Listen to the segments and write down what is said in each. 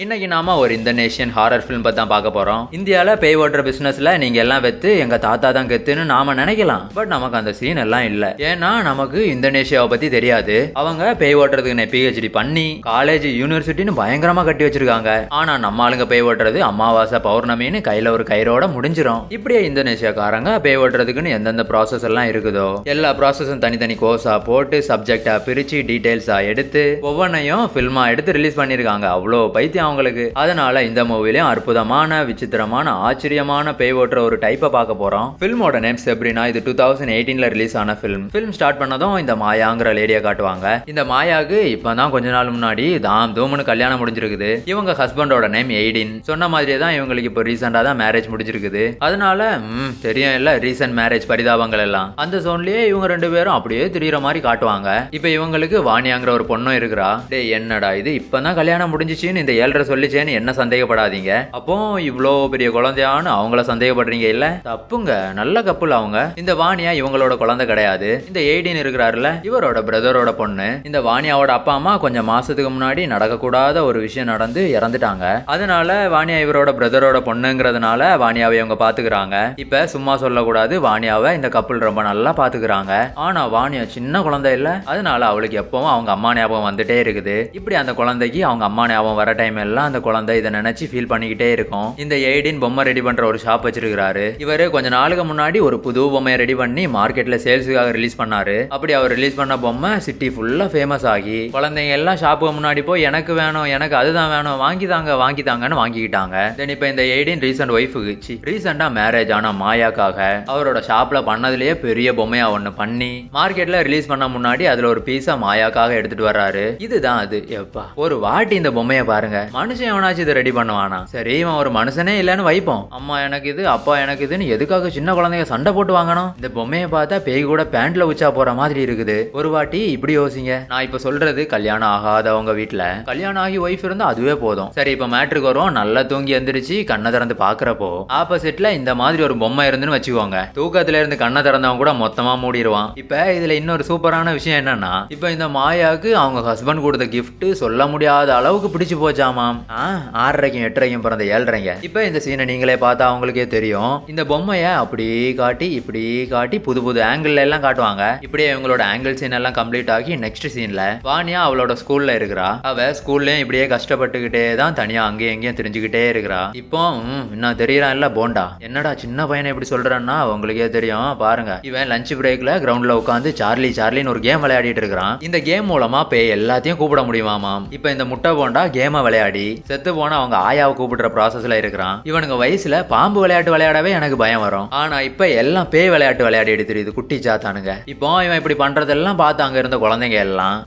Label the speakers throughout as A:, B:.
A: இன்னைக்கு நாம ஒரு இந்தோனேஷியன் ஹாரர் ஃபிலிம் பத்தி தான் பார்க்க போறோம். இந்தியால பேய் ஓட்டுற பிசினஸ்ல நீங்க எல்லாம் வெத்து எங்க தாத்தா தான் கெத்துன்னு நாம நினைக்கலாம். பட் நமக்கு அந்த சீன் எல்லாம் இல்ல. ஏன்னா நமக்கு இந்தோனேஷியாவை பத்தி தெரியாது. அவங்க பேய் ஓட்டுறதுக்கு PhD பண்ணி காலேஜ் யூனிவர்சிட்டின்னு பயங்கரமா கட்டி வச்சிருக்காங்க. ஆனா நம்ம ஆளுங்க பேய் ஓட்டுறது அமாவாசை பௌர்ணமின்னு கையில ஒரு கயிறோட முடிஞ்சிரும். இப்படியே இந்தோனேஷியாக்காரங்க பேய் ஓட்டுறதுக்குன்னு எந்தெந்த ப்ராசஸ் எல்லாம் இருக்குதோ எல்லா ப்ராசஸும் தனித்தனி கோர்ஸா போட்டு சப்ஜெக்டா பிரிச்சு டீடைல்ஸா எடுத்து ஒவ்வொன்றையும் ஃபில்மா எடுத்து ரிலீஸ் பண்ணிருக்காங்க. அவ்வளோ பைத்தியம் அவங்களுக்கு. அதனால இந்த மூவிலையும் அற்புதமான விசித்திரமான ஆச்சரியமான பேய் ஓட்டுற ஒரு டைப்பை பார்க்க போறோம். ஃபில்மோட நேம் செப்ரினா. இது 2018ல ரிலீஸ் ஆன ஃபிலிம். ஃபிலிம் ஸ்டார்ட் பண்ணதும் இந்த மாயாங்கிற லேடியை காட்டுவாங்க. இந்த மாயாக்கு இப்பதான் கொஞ்ச நாள் முன்னாடி தாம் தூம்னு கல்யாணம் முடிஞ்சிருக்குது. இவங்க ஹஸ்பண்டோட நேம் எய்டின். சொன்ன மாதிரியே தான் இவங்களுக்கு இப்போ ரீசெண்டா தான் மேரேஜ் முடிஞ்சிருக்குது. அதனால தெரியும் இல்ல ரீசன்ட் மேரேஜ் பரிதாபங்கள் எல்லாம் அந்த சோன்லயே இவங்க ரெண்டு பேரும் அப்படியே திரியிற மாதிரி காட்டுவாங்க. இப்ப இவங்களுக்கு வாணியாங்கிற ஒரு பொண்ணும் இருக்கிறா. டே என்னடா இது இப்பதான் கல்யாணம் முடிஞ்சிச்சுன்னு இந்த 7.5 சொல்லிச்சேன்னு என்ன சந்தேகப்படாதீங்க. அப்போ இவ்வளோ பெரிய குழந்தையான்னு அவங்கள சந்தேகப்படுறீங்க இல்ல? தப்புங்க, நல்ல கப்புல் அவங்க. இந்த வாணியா இவங்களோட குழந்தை கிடையாது. இந்த எய்டின் இருக்கிறாருல இவரோட பிரதரோட பொண்ணு. இந்த வாணியாவோட அப்பா அம்மா கொஞ்சம் மாசத்துக்கு முன்னாடி நடக்கக்கூடாத ஒரு விஷயம் நடந்து இறந்துட்டாங்க. அதனால வாணியா இவரோட பிரதரோட பொண்ணுங்கிறதுனால வாணியாவை இவங்க பாத்துக்கிறாங்க. இப்ப சும்மா சொல்லக்கூடாது, வாணியாவை இந்த கப்புல் ரொம்ப நல்லா பாத்துக்கிறாங்க. ஆனா வாணியா சின்ன குழந்தை இல்ல, அதனால அவளுக்கு எப்பவும் அவங்க அம்மா ஞாபகம் வந்துட்டே இருக்குது. இப்படி அந்த குழந்தைக்கு அவங்க அம்மா ஞாபகம் வர டைம் எல்லாம் அந்த குழந்தை இதை நினைச்சு ஃபீல் பண்ணிக்கிட்டே இருக்கும். இந்த எய்டின் பொம்மை ரெடி பண்ற ஒரு ஷாப் வச்சிருக்காரு. இவரு கொஞ்ச நாளுக்கு முன்னாடி ஒரு புது பொம்மையை ரெடி பண்ணி மார்க்கெட்ல சேல்ஸுக்காக ரிலீஸ் பண்ணாரு. அப்படி அவர் ரிலீஸ் பண்ண பொம்மை சிட்டி ஃபுல்லா ஃபேமஸ் ஆகி குழந்தைங்க எல்லாம் ஷாப்புக்கு முன்னாடி போய் எனக்கு வேணும், எனக்கு அதுதான் வேணும், வாங்கித்தாங்கன்னு வாங்கிக்கிட்டாங்க. தென் இப்ப இந்த எய்டின் ரீசன்ட் ஒய்ஃபுக்கு ரீசெண்டா மேரேஜ் ஆன மாயாக்காக அவரோட ஷாப்ல பண்ணதுலயே பெரிய பொம்மையா ஒண்ணு பண்ணி மார்க்கெட்ல ரிலீஸ் பண்ண முன்னாடி அதுல ஒரு பீஸா மாயாக்காக எடுத்துட்டு வர்றாரு. இதுதான் அது. எப்பா ஒரு வாட்டி இந்த பொம்மையை பாருங்க, மனுஷன் எவனாச்சும் இதை ரெடி பண்ணுவானா? சரி இவன் ஒரு மனுஷனே இல்லைன்னு வைப்போம். அம்மா எனக்கு இது அப்பா எனக்கு இதுன்னு எதுக்காக சின்ன குழந்தைங்க சண்டை போட்டு வாங்கணும்? இந்த பொம்மையை பார்த்தா பேய் கூட பேண்ட்ல உச்சா போற மாதிரி இருக்குது. ஒரு வாட்டி இப்படி யோசிங்க. நான் இப்ப சொல்றது கல்யாணம் ஆகாதவங்க வீட்டுல கல்யாணம் ஆகி ஒய்ஃப் இருந்தா அதுவே போதும். சரி இப்ப மேட்ருக்கு வரும். நல்லா தூங்கி எந்திரிச்சு கண்ணை திறந்து பாக்குறப்போ ஆப்போசிட்ல இந்த மாதிரி ஒரு பொம்மை இருந்துன்னு வச்சுக்கோங்க. தூக்கத்துல இருந்து கண்ணை திறந்தவங்க கூட மொத்தமா மூடிடுவான். இப்ப இதுல இன்னொரு சூப்பரான விஷயம் என்னன்னா, இப்ப இந்த மாயாவுக்கு அவங்க ஹஸ்பண்ட் கொடுத்த கிஃப்ட் சொல்ல முடியாத அளவுக்கு பிடிச்சு போச்சாமாம். 6:30க்கும் 8:30க்கும் பிறந்த 7:30. இப்ப இந்த சீனை நீங்களே பார்த்தா அவங்களுக்கே தெரியும். இந்த பொம்மைய அப்படி காட்டி இப்படி காட்டி புது புது ஆங்கிள் எல்லாம் காட்டுவாங்க. இப்படியே இவங்களோட ஆங்கிள் சீன் எல்லாம் கம்ப்ளீட் ஆகி நெக்ஸ்ட் சீன்ல வாணியா அவளோட ஸ்கூல்ல இருக்கிறா. அவ ஸ்கூல்லயும் இப்படியே கஷ்டப்பட்டுக்கிட்டே தான் தனியா அங்கேயும் எங்கேயும் தெரிஞ்சுக்கிட்டே இருக்கிறா. இப்போ இன்னும் தெரியறான் இல்ல போண்டா, என்னடா சின்ன பையனை இப்படி சொல்றான்னா உங்களுக்கே தெரியும். பாருங்க, இவன் லஞ்ச் பிரேக்ல கிரவுண்ட்ல உட்காந்து சார்லின்னு ஒரு கேம் விளையாடிட்டு இருக்கிறான். இந்த கேம் மூலமா பேய் எல்லாத்தையும் கூப்பிட முடியுமாமாம். இப்ப இந்த முட்டை போண்டா கேமை விளையாடி செத்து போன அவங்க ஆயாவை கூப்பிடுற ப்ராசஸ்ல இருக்கிறான். இவனுங்க வயசுல பாம்பு விளையாட்டு விளையாடவே எனக்கு பயம் வரும். ஆனா இப்ப எல்லாம் பேய் விளையாட்டு விளையாடி எடுத்துருது குட்டி சாத்தானுங்க. இப்போ இவன் இப்படி பண்றதெல்லாம் பார்த்து அங்க இருந்த குழந்தைங்க எல்லாம்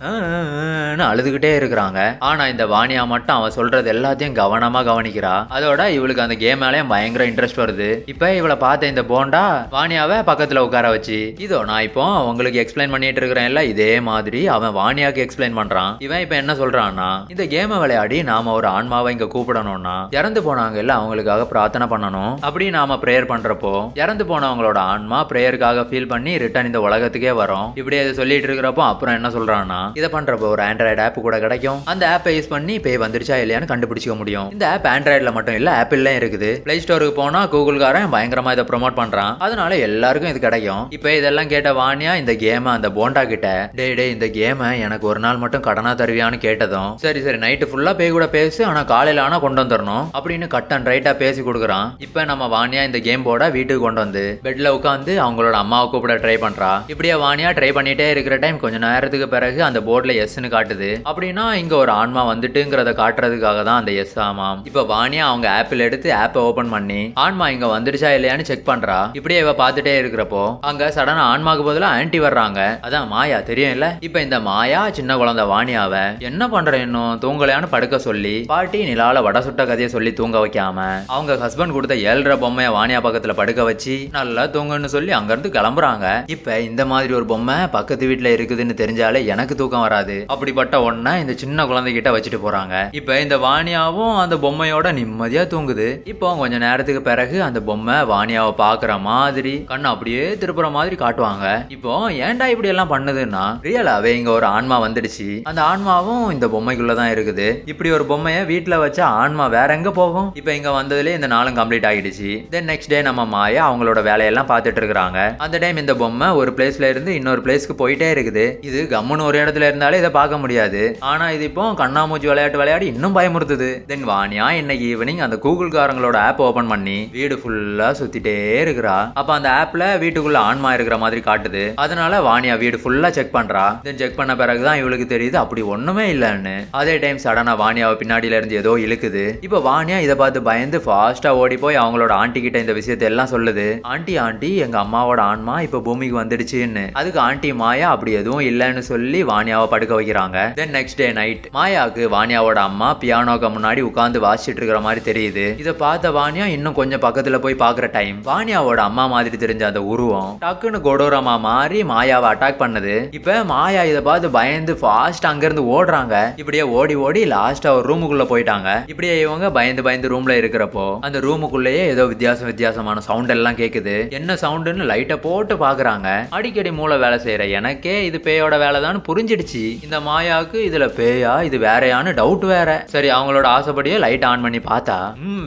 A: அழுதுகிட்டே இருக்கிறாங்க. ஆனா இந்த வாணியா மட்டும் அவன் சொல்றது எல்லாத்தையும் கவனமா கவனிக்கிறா. அதோட இவளுக்கு அந்த கேம் மேலயும் பயங்கர இன்ட்ரெஸ்ட் வருது. இப்ப இவளை பார்த்த இந்த போண்டா வாணியாவை பக்கத்துல உட்கார வச்சு இதோ நான் இப்போ உங்களுக்கு எக்ஸ்பிளைன் பண்ணிட்டு இருக்கிறேன். இதே மாதிரி அவன் வாணியாக்கு எக்ஸ்பிளைன் பண்றான். இவன் இப்ப என்ன சொல்றான்னா, இந்த கேமை விளையாடி நாம ஒரு ஆன்மாவை இங்க கூப்பிடணும்னா இறந்து போனாங்க இல்ல அவங்களுக்காக பிரார்த்தனை பண்ணணும். அப்படி நாம பிரேயர் பண்றப்போ இறந்து போனவங்களோட ஆன்மா பிரேயருக்காக ஃபீல் பண்ணி ரிட்டர்ன் இந்த உலகத்துக்கே வரும். இப்படி அதை சொல்லிட்டு இருக்கிறப்போ அப்புறம் என்ன சொல்றான்னா, இதை பண்றப்போ ஒரு ஆண்ட்ராய்டு ஆப் கூட கிடைக்கும். அந்த ஆப்பை யூஸ் பண்ணி பேய் வந்துருச்சா இல்லையான்னு கண்டுபிடிச்சிக்க முடியும். இந்த ஆப் ஆண்ட்ராய்டுல மட்டும் இல்ல ஆப்பிள்லயும் இருக்குது. பிளே ஸ்டோருக்கு போனா கூகுள்காரன் பயங்கரமா இதை ப்ரோமோட் பண்றான். அதனால எல்லாருக்கும் இது கிடைக்கும். இப்ப இதெல்லாம் கேட்ட வாணியா இந்த கேமை அந்த போண்டா கிட்ட டே இந்த கேமை எனக்கு ஒரு நாள் மட்டும் கடனா தருவியான்னு கேட்டதும் சரி நைட்டு ஃபுல்லா பேய் கூட பேசு, ஆனா காலையில ஆனா கொண்டு வந்துடணும் அப்படின்னு கட் அண்ட் ரைட்டா பேசி கொடுக்குறான். இப்ப நம்ம வாணியா இந்த கேம் போர்டை வீட்டுக்கு கொண்டு வந்து பெட்ல உட்காந்து அவங்களோட அம்மாவை கூப்பிட ட்ரை பண்றா. இப்படியே வாணியா ட்ரை பண்ணிட்டே இருக்கிற டைம் கொஞ்ச நேரத்துக்கு பிறகு அந்த போர்ட்ல எஸ்ன்னு காட்டுது. அப்படின்னா இங்க ஒரு ஆன்மா வந்துட்டுங்கிறத காட்டுறதுக்காக தான் அந்த எஸ் ஆமாம். இப்ப வாணியா அவங்க ஆப்பிள் எடுத்து ஆப்பை ஓபன் பண்ணி ஆன்மா இங்க வந்துடுச்சா இல்லையான்னு செக் பண்றா. இப்படியே இவ பார்த்துட்டே இருக்கிறப்போ அங்க சடனா ஆன்மாக்கு பதிலா ஆன்டி வர்றாங்க. அதான் மாயா தெரியும் இல்ல. இப்ப இந்த மாயா சின்ன குழந்தை வாணியாவ என்ன பண்ற இன்னும் தூங்கலையான்னு படுக்க சொல்லி பாட்டி நிலால வட சுட்ட கதையை சொல்லி தூங்க வைக்காம அவங்க ஹஸ்பண்ட் கொடுத்த 7:30 பொம்மைய வாணியா பக்கத்துல படுக்க வச்சு நல்லா தூங்குன்னு சொல்லி அங்க இருந்து கிளம்புறாங்க. இப்ப இந்த மாதிரி ஒரு பொம்மை பக்கத்து வீட்டுல இருக்குதுன்னு தெரிஞ்சாலே எனக்கு தூக்கம் வராது. அப்படிப்பட்ட ஒன்ன இந்த சின்ன குழந்தைகிட்ட வச்சுட்டு போறாங்க. இப்ப இந்த வாணியாவும் அந்த பொம்மையோட நிம்மதியா தூங்குது. இப்போ கொஞ்ச நேரத்துக்கு பிறகு அந்த பொம்மை வாணியாவை பாக்குற மாதிரி கண்ணு அப்படியே திருப்புற மாதிரி காட்டுவாங்க. இப்போ ஏன்டா இப்படி எல்லாம் பண்ணுதுன்னா ரியலாவே இங்க ஒரு ஆன்மா வந்துடுச்சு. அந்த ஆன்மாவும் இந்த பொம்மைக்குள்ளதான் இருக்குது. இப்படி ஒரு பொம்மை பொம்மைய வீட்டுல வச்ச ஆன்மா வேற எங்க போகும்? இப்ப இங்க வந்ததுல இந்த நாளும் கம்ப்ளீட் ஆகிடுச்சு. தென் நெக்ஸ்ட் டே நம்ம மாயா அவங்களோட வேலையெல்லாம் பார்த்துட்டு இருக்காங்க. அந்த டைம் இந்த பொம்மை ஒரு பிளேஸ்ல இருந்து இன்னொரு பிளேஸ்க்கு போயிட்டே இருக்குது. இது கம்முன்னு ஒரு இடத்துல இருந்தாலே இதை பார்க்க முடியாது. ஆனா இது இப்போ கண்ணாமூச்சி விளையாடி இன்னும் பயமுறுத்துது. தென் வாணியா இன்னைக்கு ஈவினிங் அந்த கூகுள் காரங்களோட ஆப் ஓபன் பண்ணி வீடு ஃபுல்லா சுத்திட்டே இருக்கிறா. அப்ப அந்த ஆப்ல வீட்டுக்குள்ள ஆன்மா இருக்கிற மாதிரி காட்டுது. அதனால வாணியா வீடு ஃபுல்லா செக் பண்றா. தென் செக் பண்ண பிறகுதான் இவளுக்கு தெரியுது அப்படி ஒண்ணுமே இல்லன்னு. அதே டைம் சடனா வாணியாவை பின்னாடியில இருந்து ஏதோ இழுக்குது. இப்ப வாணியா இதை பார்த்து பயந்து ஃபாஸ்டா ஓடி போய் அவங்களோட ஆண்டி கிட்ட இந்த விஷயத்தை எல்லாம் சொல்லுது. ஆண்டி எங்க அம்மாவோட ஆன்மா இப்ப பூமிக்கு வந்துடுச்சுன்னு. அதுக்கு ஆண்டி மாயா அப்படி எதுவும் இல்லைன்னு சொல்லி வாணியாவை படுக்க வைக்கிறாங்க. தென் நெக்ஸ்ட் டே நைட் மாயாவுக்கு வாணியாவோட அம்மா பியானோக்கு முன்னாடி உட்கார்ந்து வாசிச்சுட்டு இருக்கிற மாதிரி தெரியுது. இதை பார்த்த வாணியா இன்னும் கொஞ்சம் பக்கத்துல போய் பாக்குற டைம் வாணியாவோட அம்மா மாதிரி தெரிஞ்ச அந்த உருவம் டக்குன்னு கொடூரமா மாறி மாயாவை அட்டாக் பண்ணுது. இப்ப மாயா இதை பார்த்து பயந்து ஃபாஸ்ட் அங்க இருந்து ஓடுறாங்க. இப்படியே ஓடி லாஸ்டா ஒரு ரூமுக்குள்ள போயிட்டாங்க. இப்படியே இவங்க பயந்து ரூம்ல இருக்கிறப்போ அந்த ரூமுக்குள்ளேயே ஏதோ வித்தியாசமான சவுண்ட் எல்லாம் கேக்குது. என்ன சவுண்டுன்னு லைட்டை போட்டு பாக்குறாங்க. அடிக்கடி மூளை வேலை செய்யற எனக்கே இது பேயோட வேலைதான் புரிஞ்சிடுச்சு. இந்த மாயாவுக்கு இதுல பேயா இது வேறையான்னு டவுட் வேற. சரி அவங்களோட ஆசைப்படியே லைட் ஆன் பண்ணி பார்த்தா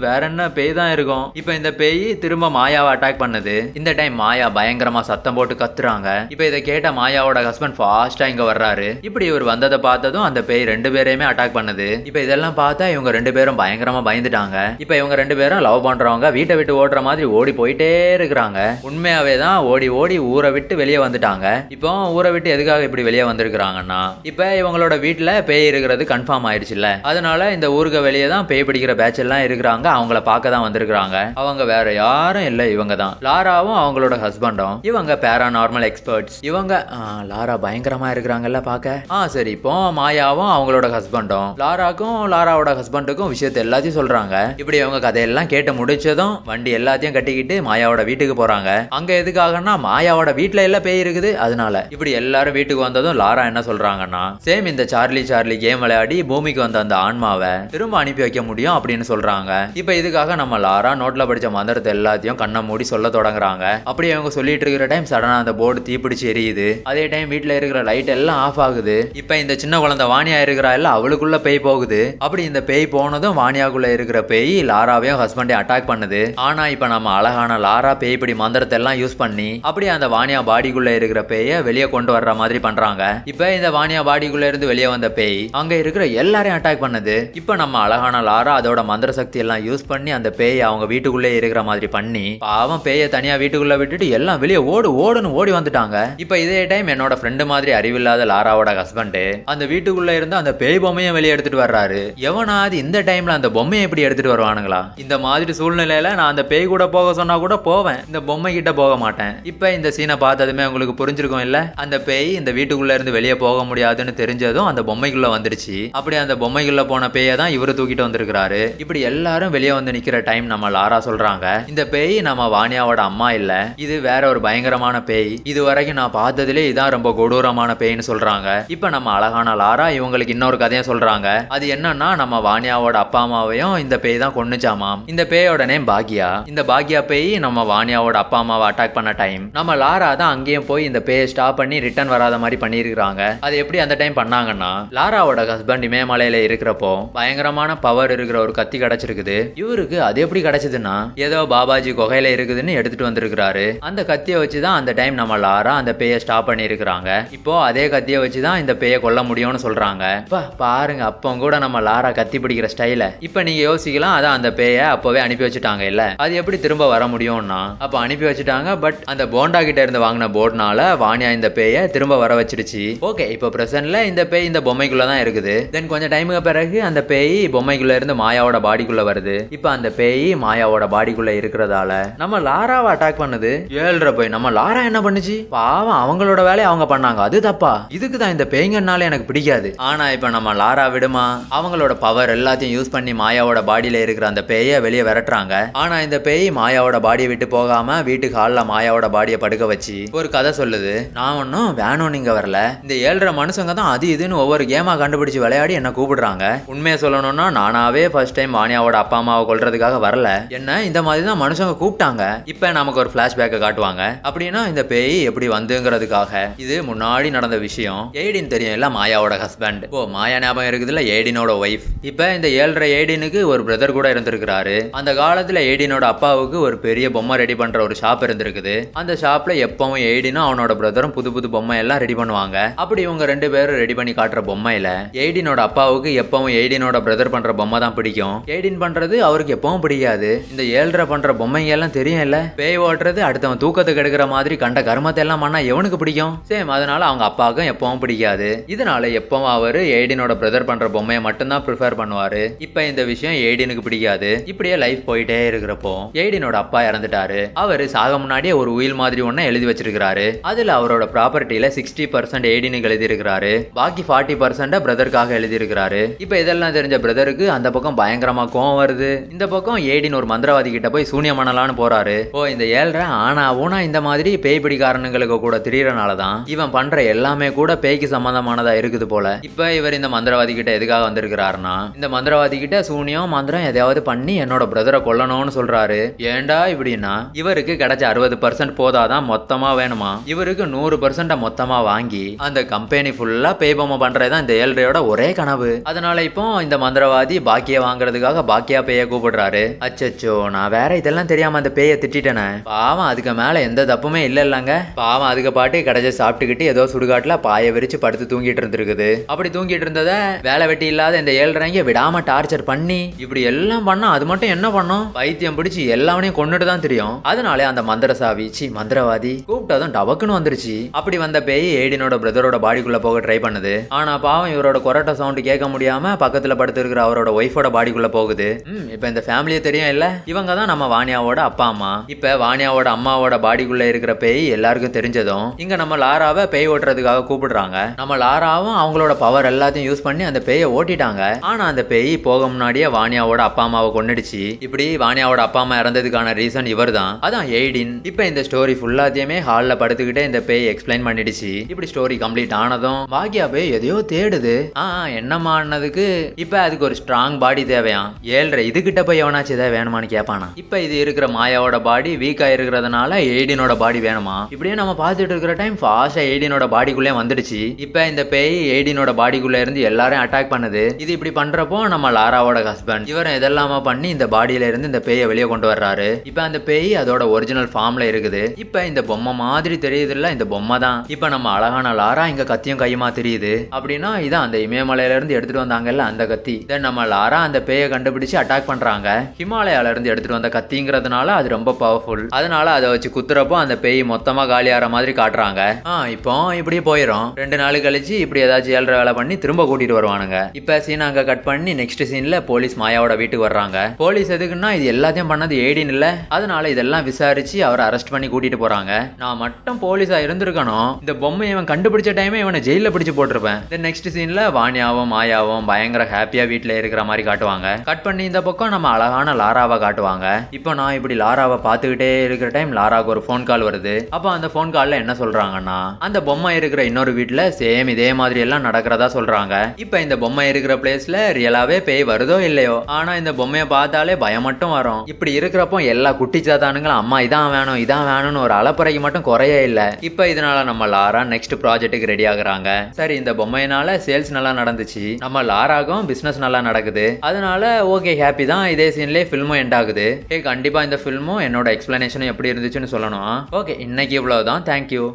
A: வேற என்ன பேய் தான் இருக்கும். இப்ப இந்த பேய் திரும்ப மாயாவை அட்டாக் பண்ணுது. இந்த டைம் மாயா பயங்கரமா சத்தம் போட்டு கத்துறாங்க. இப்ப இதை கேட்ட மாயாவோட ஹஸ்பண்ட் ஃபாஸ்டா இங்க வர்றாரு. இப்படி இவர் வந்ததை பார்த்ததும் அந்த பேய் ரெண்டு பேரையுமே அட்டாக் பண்ணுது. இப்ப இதெல்லாம் பார்த்தா இவங்க ரெண்டு பேரும் பயங்கரமா பயந்துட்டாங்க. இப்ப இவங்க ரெண்டு பேரும் லவ் பண்றவங்க வீட்டை விட்டு ஓடுற மாதிரி ஓடி போயிட்டே இருக்கிறாங்க. உண்மையாவே தான் ஓடி ஊரை விட்டு வெளியே வந்துட்டாங்க. இப்போ ஊரை விட்டு எதுக்காக இப்படி வெளியே வந்திருக்கிறாங்கன்னா இப்ப இவங்களோட வீட்டுல பேய் இருக்கிறது கன்ஃபார்ம் ஆயிடுச்சுல்ல. அதனால இந்த ஊருக்கு வெளியே தான் பேய் பிடிக்கிற பேட்ச் எல்லாம் இருக்கிறாங்க. அவங்கள பார்க்க தான் வந்திருக்கிறாங்க. அவங்க வேற யாரும் இல்ல, இவங்க தான் லாராவும் அவங்களோட ஹஸ்பண்டும். இவங்க பேராநார்மல் எக்ஸ்பர்ட்ஸ். இவங்க லாரா பயங்கரமா இருக்கிறாங்கல்ல பார்க்க. சரி இப்போ மாயாவும் அவங்களோட ஹஸ்பண்டும் லாராக்கும் லாராவோட ஹஸ்பண்டுக்கும் விஷயத்தை எல்லாத்தையும் சொல்றாங்க. இப்படி அவங்க கதையெல்லாம் கேட்டு முடிச்சதும் வண்டி எல்லாத்தையும் கட்டிக்கிட்டு மாயாவோட வீட்டுக்கு போறாங்க. அங்க எதுக்காகனா மாயாவோட வீட்டுல எல்லாம் பேய் இருக்குது. அதனால இப்படி எல்லாரும் வீட்டுக்கு வந்ததும் லாரா என்ன சொல்றாங்கன்னா சேம் இந்த சார்லி கேம் விளையாடி பூமிக்கு வந்த அந்த ஆன்மாவை திரும்ப அனுப்பி வைக்க முடியும் அப்படின்னு சொல்றாங்க. இப்ப இதுக்காக நம்ம லாரா நோட்ல படிச்ச மந்திரத்தை எல்லாத்தையும் கண்ணை மூடி சொல்ல தொடங்குறாங்க. அப்படி அவங்க சொல்லிட்டு இருக்கிற டைம் சடனா அந்த போர்டு தீப்பிடிச்சு எரியுது. அதே டைம் வீட்டுல இருக்கிற லைட் எல்லாம் ஆஃப் ஆகுது. இப்ப இந்த சின்ன குழந்தை வாணியா இருக்கிறா இல்ல அவளுக்குள்ள பேய் போகுது. அப்படி இந்த பேய் போனதும் வாணியாக்குள்ள இருக்கிற பேய் லாராவையும் ஹஸ்பண்டையும் அட்டாக் பண்ணுது. ஆனா இப்ப நம்ம அழகான லாரா பேய் பிடி மந்திரத்தை எல்லாம் யூஸ் பண்ணி அப்படியே அந்த வாணியா பாடிக்குள்ள இருக்கிற பேய வெளியே கொண்டு வர்ற மாதிரி பண்றாங்க. இப்ப இந்த வாணியா பாடிக்குள்ள இருந்து வெளியே வந்த பேய் அங்க இருக்கிற எல்லாரையும் அட்டாக் பண்ணுது. இப்ப நம்ம அழகான லாரா அதோட மந்திர சக்தி எல்லாம் யூஸ் பண்ணி அந்த பேயை அவங்க வீட்டுக்குள்ளே இருக்கிற மாதிரி பண்ணி பாவம் பேயை தனியா வீட்டுக்குள்ள விட்டுட்டு எல்லாம் வெளியே ஓடுன்னு ஓடி வந்துட்டாங்க. இப்ப இதே டைம் என்னோட ஃப்ரெண்டு மாதிரி அறிவில்லாத லாராவோட ஹஸ்பண்ட் அந்த வீட்டுக்குள்ள இருந்து அந்த பேய் பொம்மையை வெளியே எடுத்துட்டு வர்றாரு. எவனாவது இந்த டைம்ல அந்த பொம்மையை எப்படி எடுத்துட்டு வருவானுங்களா? இந்த மாதிரி சூழ்நிலையில நான் அந்த பேய் கூட போக சொன்னா கூட போவேன், இந்த பொம்மை கிட்ட போக மாட்டேன். இப்ப இந்த சீனை பார்த்ததுமே உங்களுக்கு புரிஞ்சிருக்கும் இல்ல, அந்த பேய் இந்த வீட்டுக்குள்ள இருந்து வெளியே போக முடியாதுன்னு தெரிஞ்சதும் அந்த பொம்மைக்குள்ள வந்துருச்சு. அப்படி அந்த பொம்மைக்குள்ள போன பேயை தான் இவரு தூக்கிட்டு வந்திருக்கிறாரு. இப்படி எல்லாரும் வெளியே வந்து நிக்கிற டைம் நம்ம லாரா சொல்றாங்க இந்த பேய் நம்ம வாணியாவோட அம்மா இல்ல, இது வேற ஒரு பயங்கரமான பேய், இது வரைக்கும் நான் பார்த்ததுலே இதான் ரொம்ப கொடூரமான பேய்னு சொல்றாங்க. இப்ப நம்ம அழகான லாரா இவங்களுக்கு இன்னொரு கதையை சொல்றாங்க. அது என்னன்னா நம்ம வாணியாவோட அப்பா அம்மாவையும் இந்த பேய் தான் கொன்னுச்சாமாம். இந்த பேயோட நேம் பாக்யா. இந்த பாக்யா பேய் நம்ம வாணியாவோட அப்பா அம்மாவை அட்டாக் பண்ண டைம் நம்ம லாரா தான் அங்கேயும் போய் இந்த பேயை ஸ்டாப் பண்ணி ரிட்டர்ன் வராத மாதிரி பண்ணிருக்காங்க. அது எப்படி அந்த டைம் பண்ணாங்கன்னா லாராவோட ஹஸ்பண்ட் இமயமலையில இருக்கிறப்போ பயங்கரமான பவர் இருக்கிற ஒரு கத்தி கிடைச்சிருக்குது. இவருக்கு அது எப்படி கிடைச்சதுன்னா ஏதோ பாபாஜி குகையில இருக்குதுன்னு எடுத்துட்டு வந்திருக்கிறாரு. அந்த கத்தியை வச்சுதான் அந்த டைம் நம்ம லாரா அந்த பேயை ஸ்டாப் பண்ணி இருக்கிறாங்க. இப்போ அதே கத்தியை வச்சுதான் இந்த பேயை கொல்ல முடியும்னு சொல்றாங்க. பாருங்க அப்போ கூட நம்ம லாரா கத்தி பிடிக்கிற ஸ்டைல. இப்ப நீங்க யோசிக்கலாம் அதான் அந்த பேயை அப்பவே அனுப்பி வச்சுட்டாங்க இல்ல, அது எப்படி திரும்ப வர முடியும்னா அப்ப அனுப்பி வச்சுட்டாங்க. பட் அந்த போண்டா கிட்ட இருந்து வாங்கின போர்டுனால வாணியா இந்த பேயை திரும்ப வர வச்சிருச்சு. ஓகே இப்போ பிரசன்ட்ல இந்த பேய் இந்த பொம்மைக்குள்ள தான் இருக்குது. தென் கொஞ்சம் டைமுக்கு பிறகு அந்த பேய் பொம்மைக்குள்ள இருந்து மாயாவோட பாடிக்குள்ள வருது. இப்ப அந்த பேய் மாயாவோட பாடிக்குள்ள இருக்கிறதால நம்ம லாராவை அட்டாக் பண்ணுது. ஏழ்ற போய் நம்ம லாரா என்ன பண்ணுச்சு? பாவம் அவங்களோட வேலையை அவங்க பண்ணாங்க, அது தப்பா? இதுக்கு தான் இந்த பேய்ங்கனால எனக்கு பிடிக்காது. ஆனா இப்ப நம்ம லாரா விடுமா, அவங்களோட பவர் எல்லாத்தையும் யூஸ் பண்ணி மாயாவோட பாடியில இருக்கிற அந்த பேயை வெளியே விரட்டுறாங்க. ஆனா இந்த பேய் மாயாவோட பாடியை விட்டு போகாம வீட்டுக்கு ஹால்ல மாயாவோட பாடியை படுக்க வச்சு ஒரு கதை சொல்லுது. நான் ஒன்னும் வேணும் நீங்க வரல, இந்த 7.5 மனுஷங்க தான் அது இதுன்னு ஒவ்வொரு கேமா கண்டுபிடிச்சு விளையாடி என்ன கூப்பிடுறாங்க. உண்மையை சொல்லணும்னா நானாவே ஃபர்ஸ்ட் டைம் வாணியாவோட அப்பா அம்மாவை கொல்றதுக்காக வரல, என்ன இந்த மாதிரி தான் மனுஷங்க கூப்பிட்டாங்க. இப்ப நமக்கு ஒரு பிளாஷ்பேக்கை காட்டுவாங்க. அப்படின்னா இந்த பேய் எப்படி வந்துங்கிறதுக்காக இது முன்னாடி நடந்த விஷயம். ஏடின் தெரியும் இல்ல, மாயாவோட ஹஸ்பண்ட். ஓ மாயா ஞாபகம் இருக்குதுல்ல, ஏடினோட ஒய்ஃப். இப்ப இந்த 7.5 ஏடினுக்கு ஒரு பிரதர் கூட இருந்திருக்கிறாரு. அந்த காலத்துல ஏடினோட அப்பாவுக்கு ஒரு பெரிய பொம்மை ரெடி பண்ற ஒரு ஷாப் இருந்திருக்குது. அந்த ஷாப்ல எப்பவும் ஏடினும் அவனோட பிரதரும் புது புது பொம்மை எல்லாம் ரெடி பண்ணுவாங்க. அப்படி இவங்க 2 பேரும் ரெடி பண்ணி காட்டுற பொம்மையில ஏடினோட அப்பாவுக்கு எப்பவும் ஏடினோட பிரதர் பண்ற பொம்மை தான் பிடிக்கும். ஏடின் பண்றது அவருக்கு எப்பவும் பிடிக்காது. இந்த 7.5 பண்ற பொம்மைங்க எல்லாம் தெரியும் இல்ல, பேய் ஓட்டுறது அடுத்தவன் தூக்கத்துக்கு எடுக்கிற மாதிரி கண்ட கர்மத்தை எல்லாம் பண்ணா எவனுக்கு பிடிக்கும்? சேம் அதனால அவங்க அப்பாவுக்கும் எப்பவும் பிடிக்காது. இதனால எப்பவும் அவரு ஏடினோட பிரதர் பண்ற பொம்மையை மட்டும்தான் ப்ரிஃபர் பண்ணுவாரு. இப்ப இந்த விஷயம் ஏடினுக்கு பிடிக்காது. இப்படியே லைஃப் போயிட்டே இருக்கிறப்போ ஏடினோட அப்பா இறந்துட்டாரு. அவரு சாக முன்னாடியே ஒரு உயில் மாதிரி ஒண்ணு எழுதி வச்சிருக்காரு. அதுல அவரோட ப்ராப்பர்ட்டியில 60% ஏடினுக்கு எழுதி இருக்கிறாரு, பாக்கி 40% பிரதருக்காக எழுதி இருக்கிறாரு. இப்ப இதெல்லாம் தெரிஞ்ச பிரதருக்கு அந்த பக்கம் பயங்கரமா கோவம் வருது. இந்த பக்கம் ஏடின் ஒரு மந்திரவாதி கிட்ட போய் சூனியம் பண்ணலான்னு போறாரு. இந்த 7.5 ஆனா ஊனா இந்த மாதிரி பேய் பிடிக்காரனுங்களுக்கு கூட தெரியறனாலதான் இவன் பண்ற எல்லாமே கூட பேய்க்கு சம்பந்தமானதா இருக்குது போல. இப்ப இவர் இந்த மந்திரவாதி கிட்ட எதுக்காக வந்திருக்கிறாருன்னா, இந்த மந்திரவாதி கிட்ட சூனியம் மந்திரம் எதையாவது பண்ணி என்னோட பிரதரை கொல்லணும்னு சொல்றாரு. ஏண்டா இப்படின்னா, இவருக்கு கிடைச்ச 60% போதாதான் மொத்தமா வேணுமா. இவருக்கு 100% மொத்தமா வாங்கி அந்த கம்பெனி ஃபுல்லா பேய் பொம்மை பண்றதுதான் இந்த 7.5யோட ஒரே கனவு. அதனால இப்போ இந்த மந்திரவாதி பாக்கிய வாங்குறதுக்காக பாக்கியா பேய கூப்பிடுறாரு. அச்சச்சோ, நான் வேற இதெல்லாம் தெரியாம அந்த பேயை திட்டேனே. பாவம் அதுக்கு மேல எந்த தப்புமே இல்லங்க. பாவம் அதுக்கு பாட்டு கிடைச்ச சாப்பிட்டுக்கிட்டு ஏதோ சுடுகாட்டுல பாய விரிச்சு படுத்து தூங்கிட்டு இருந்திருக்குது. அப்படி தூங்கிட்டு இருந்தத வேலை வெட்டி இல்லாத இந்த 7.5 விடாம டார்ச்சர் பண்ணி இப்படி எல்லாம் பண்ணா அது மட்டும் என்ன பண்ணும், பைத்தியம் பிடிச்சி எல்லாவனையும் கொண்டுட்டு தான் தெரியும். அதனாலே அந்த மந்திரசாவி மந்திரவாதி கூப்பிட்டதும் டபக்குன்னு வந்துருச்சு. அப்படி வந்த பேய் ஏடினோட பிரதரோட பாடிக்குள்ள போக ட்ரை பண்ணுது. ஆனா பாவம் இவரோட கொரட்ட சவுண்ட் கேட்க முடியாம பக்கத்துல படுத்து இருக்கிற அவரோட ஒய்ஃபோட பாடிக்குள்ள போகுது. இப்ப இந்த ஃபேமிலியை தெரியும் இல்ல, இவங்க தான் நம்ம வாணியாவோட அப்பா அம்மா. இப்ப வாணியாவோட அம்மாவோட பாடிக்குள்ள இருக்கிற பேய் எல்லாருக்கும் தெரிஞ்சதும் இங்க நம்ம லாராவை பேய் ஓட்டுறதுக்காக கூப்பிடுறாங்க. நம்ம லாராவும் அவங்களோட பவர் எல்லாத்தையும் யூஸ் பண்ணி அந்த பேயை ஓட்டிட்டாங்க. ஆனா அந்த பேய் போக முன்னாடியே வாணியாவோட அப்பா அம்மாவை கொன்னுடுச்சு. இப்படி வாணியாவோட அப்பா அம்மா இறந்ததுக்கான ரீசன் இவர் தான், அதான் எய்டின். இப்ப இந்த ஸ்டோரி ஃபுல்லாத்தையுமே ஹால்ல படுத்துக்கிட்டே இந்த பேய் எக்ஸ்பிளைன் பண்ணிடுச்சு. இப்படி ஸ்டோரி கம்ப்ளீட் ஆனதும் பாக்கியா பேய் எதையோ தேடுது. என்னமானதுக்கு இப்ப அதுக்கு ஒரு ஸ்ட்ராங் பாடி தேவையாம். 7.5 இதுகிட்ட போய் எவனாச்சு ஏதாவது வேணுமான்னு கேட்பானா. இப்ப இது இருக்கிற மாயாவோட பாடி வீக்கா இருக்கிறதுனால எய்டினோட பாடி வேணுமா. இப்படியே நம்ம பார்த்துட்டு இருக்கிற டைம் ஃபாஸ்டா எய்டினோட பாடிக்குள்ளே வந்துடுச்சு. இப்ப இந்த பேய் எய்டினோட பாடிக்குள்ள இருந்து எல்லாரையும் அட்டாக் பண்ணுது. இது இப்படி பண்றப்போ நம்ம லாராவோட ஹஸ்பண்ட் இவர் இதெல்லாம பண்ணி இந்த பாடியில இருந்து இந்த பேயை வெளியே கொண்டு வர்றாரு. இப்ப அந்த பேய் அதோட ஒரிஜினல் ஃபார்ம்ல இருக்குது. இப்ப இந்த பொம்மை மாதிரி தெரியுது இல்ல, இந்த பொம்மை தான் இப்ப நம்ம அழகான லாரா இங்க கத்தியும் கையுமா தெரியுது. அப்படின்னா இதான் அந்த இமயமலையில இருந்து எடுத்துட்டு வந்தாங்கல்ல அந்த கத்தி. தென் நம்ம லாரா அந்த பேயை கண்டுபிடிச்சு அட்டாக் பண்றாங்க. ஹிமாலயால இருந்து எடுத்துட்டு வந்த கத்திங்கிறதுனால அது ரொம்ப பவர்ஃபுல். அதனால அதை வச்சு குத்துறப்போ அந்த பேய் மொத்தமா காலியாற மாதிரி காட்டுறாங்க. இப்போ இப்படி போயிடும். 2 நாள் கழிச்சு இப்படி ஏதாச்சும் 7.5 வேலை பண்ணி திரும்ப கூட்டிட்டு வருவானுங்க. இப்ப சீன் அங்க கட் பண்ணி நெக்ஸ்ட் சீன்ல போலீஸ் மாயாவோட வீட்டுக்கு வர்றாங்க. போலீஸ் எதுக்குன்னா இது எல்லாத்தையும் பண்ணது ஏடின் இல்ல, அதனால இதெல்லாம் விசாரிச்சு அவரை அரெஸ்ட் பண்ணி கூட்டிட்டு போறாங்க. நான் மட்டும் போலீஸா இருந்திருக்கணும், இந்த பொம்மை இவன் கண்டுபிடிச்ச டைமே இவனை ஜெயில பிடிச்சு போட்டிருப்பேன். நெக்ஸ்ட் சீன்ல வாணியாவும் மாயாவும் பயங்கர ஹாப்பியா வீட்டுல இருக்கிற மாதிரி காட்டுவாங்க. கட் பண்ணி இந்த பக்கம் நம்ம அழகான லாராவை காட்டுவாங்க. இப்போ நான் இப்படி லாராவை பார்த்துக்கிட்டே இருக்கிற டைம் லாராவுக்கு ஒரு ஃபோன் கால் வருது. அப்போ அந்த ஃபோன் கால்ல என்ன சொல்றாங்கன்னா, அந்த பொம்மை இருக்கிற இன்னொரு வீட்டுல சேம் இதே மாதிரி எல்லாம் நடக்கிறதா சொல்றாங்க. இப்ப இந்த பொம்மை இருக்கிற பிளேஸ்ல ரியலாவே பேய் வருதோ இல்லையோ, ஆனா இந்த பொம்மையை பார்த்தாலே பயம் மட்டும் வரும். இப்படி இருக்கிறப்போ எல்லா குட்டி சாத்தானுங்களும் அம்மா இதான் வேணும் இதான் வேணும்னு ஒரு அலப்பறைக்கு மட்டும் குறையே இல்ல. இப்ப இதனால நம்ம லாரா நெக்ஸ்ட் ப்ராஜெக்ட்டுக்கு ரெடி ஆகுறாங்க. சரி, இந்த பொம்மையினால சேல்ஸ் நல்லா நடந்துச்சு, நம்ம லாராக்கும் பிசினஸ் நல்லா நடக்குது, அதனால ஓகே ஹாப்பி தான். இதே சீன்லயே ஃபில்மும் எண்ட் ஆகுது. கண்டிப்பா இந்த ஃபில்மும் என்னோட எக்ஸ்பிளனேஷனும் எப்படி இருந்துச்சுன்னு சொல்லணும். ஓகே, இன்னைக்கு இவ்வளவுதான். தேங்க்யூ.